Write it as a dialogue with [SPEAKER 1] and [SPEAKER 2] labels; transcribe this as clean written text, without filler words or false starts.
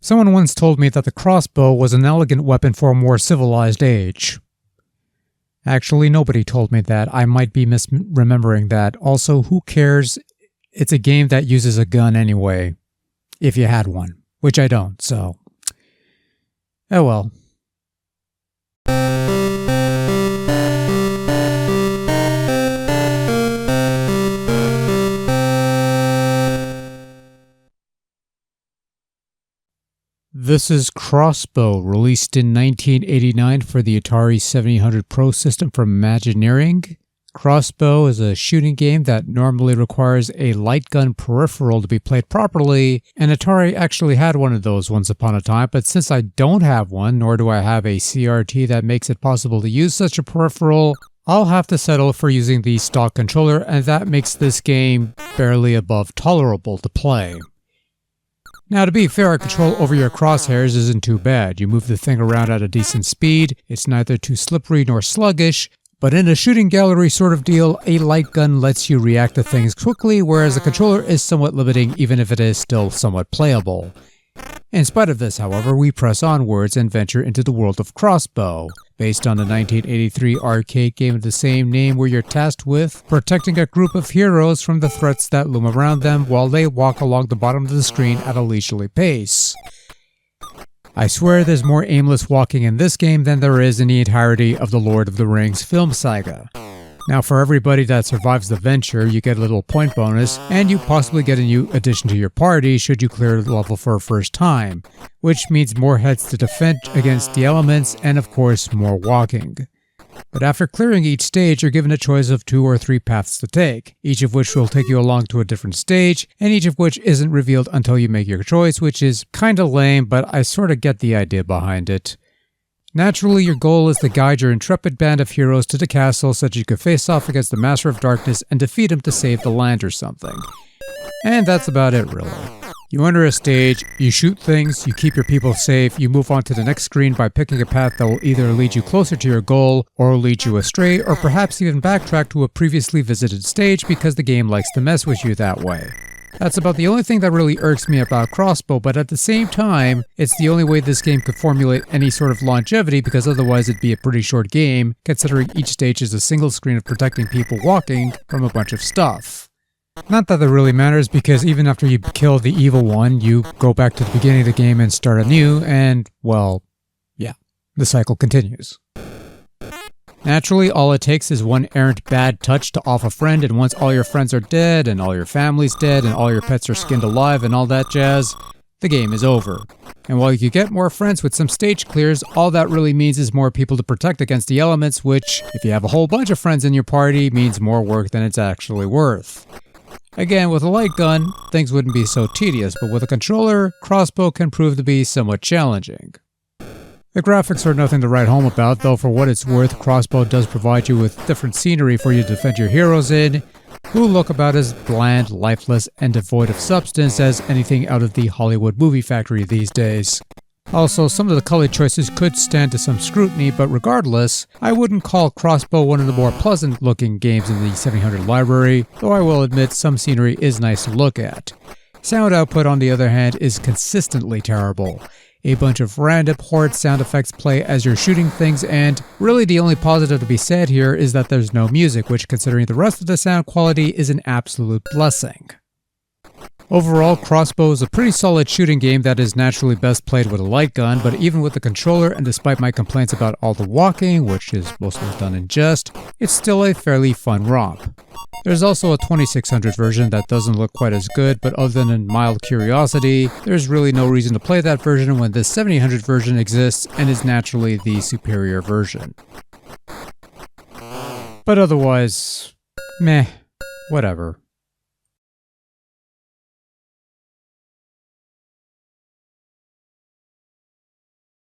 [SPEAKER 1] Someone once told me that the crossbow was an elegant weapon for a more civilized age. Actually, nobody told me that. I might be misremembering that. Also, who cares? It's a game that uses a gun anyway. If you had one. Which I don't, so... oh well. This is Crossbow, released in 1989 for the Atari 7800 Pro system from Imagineering. Crossbow is a shooting game that normally requires a light gun peripheral to be played properly, and Atari actually had one of those once upon a time, but since I don't have one, nor do I have a CRT that makes it possible to use such a peripheral, I'll have to settle for using the stock controller, and that makes this game barely above tolerable to play. Now, to be fair, control over your crosshairs isn't too bad. You move the thing around at a decent speed, it's neither too slippery nor sluggish, but in a shooting gallery sort of deal, a light gun lets you react to things quickly, whereas a controller is somewhat limiting even if it is still somewhat playable. In spite of this, however, we press onwards and venture into the world of Crossbow, based on the 1983 arcade game of the same name where you're tasked with protecting a group of heroes from the threats that loom around them while they walk along the bottom of the screen at a leisurely pace. I swear there's more aimless walking in this game than there is in the entirety of the Lord of the Rings film saga. Now, for everybody that survives the venture, you get a little point bonus, and you possibly get a new addition to your party should you clear the level for a first time, which means more heads to defend against the elements and of course more walking. But after clearing each stage, you're given a choice of 2 or 3 paths to take, each of which will take you along to a different stage, and each of which isn't revealed until you make your choice, which is kinda lame, but I sorta get the idea behind it. Naturally, your goal is to guide your intrepid band of heroes to the castle so that you can face off against the Master of Darkness and defeat him to save the land or something. And that's about it, really. You enter a stage, you shoot things, you keep your people safe, you move on to the next screen by picking a path that will either lead you closer to your goal, or lead you astray, or perhaps even backtrack to a previously visited stage because the game likes to mess with you that way. That's about the only thing that really irks me about Crossbow, but at the same time, it's the only way this game could formulate any sort of longevity because otherwise it'd be a pretty short game, considering each stage is a single screen of protecting people walking from a bunch of stuff. Not that really matters, because even after you kill the evil one, you go back to the beginning of the game and start anew, and, well, yeah, the cycle continues. Naturally, all it takes is one errant bad touch to off a friend, and once all your friends are dead, and all your family's dead, and all your pets are skinned alive, and all that jazz, the game is over. And while you get more friends with some stage clears, all that really means is more people to protect against the elements, which, if you have a whole bunch of friends in your party, means more work than it's actually worth. Again, with a light gun, things wouldn't be so tedious, but with a controller, Crossbow can prove to be somewhat challenging. The graphics are nothing to write home about, though for what it's worth, Crossbow does provide you with different scenery for you to defend your heroes in, who look about as bland, lifeless, and devoid of substance as anything out of the Hollywood movie factory these days. Also, some of the color choices could stand to some scrutiny, but regardless, I wouldn't call Crossbow one of the more pleasant looking games in the 700 library, though I will admit some scenery is nice to look at. Sound output, on the other hand, is consistently terrible. A bunch of random horrid sound effects play as you're shooting things, and really the only positive to be said here is that there's no music, which considering the rest of the sound quality is an absolute blessing. Overall, Crossbow is a pretty solid shooting game that is naturally best played with a light gun, but even with the controller, and despite my complaints about all the walking, which is mostly done in jest, it's still a fairly fun romp. There's also a 2600 version that doesn't look quite as good, but other than a mild curiosity, there's really no reason to play that version when this 7800 version exists and is naturally the superior version. But otherwise, meh, whatever.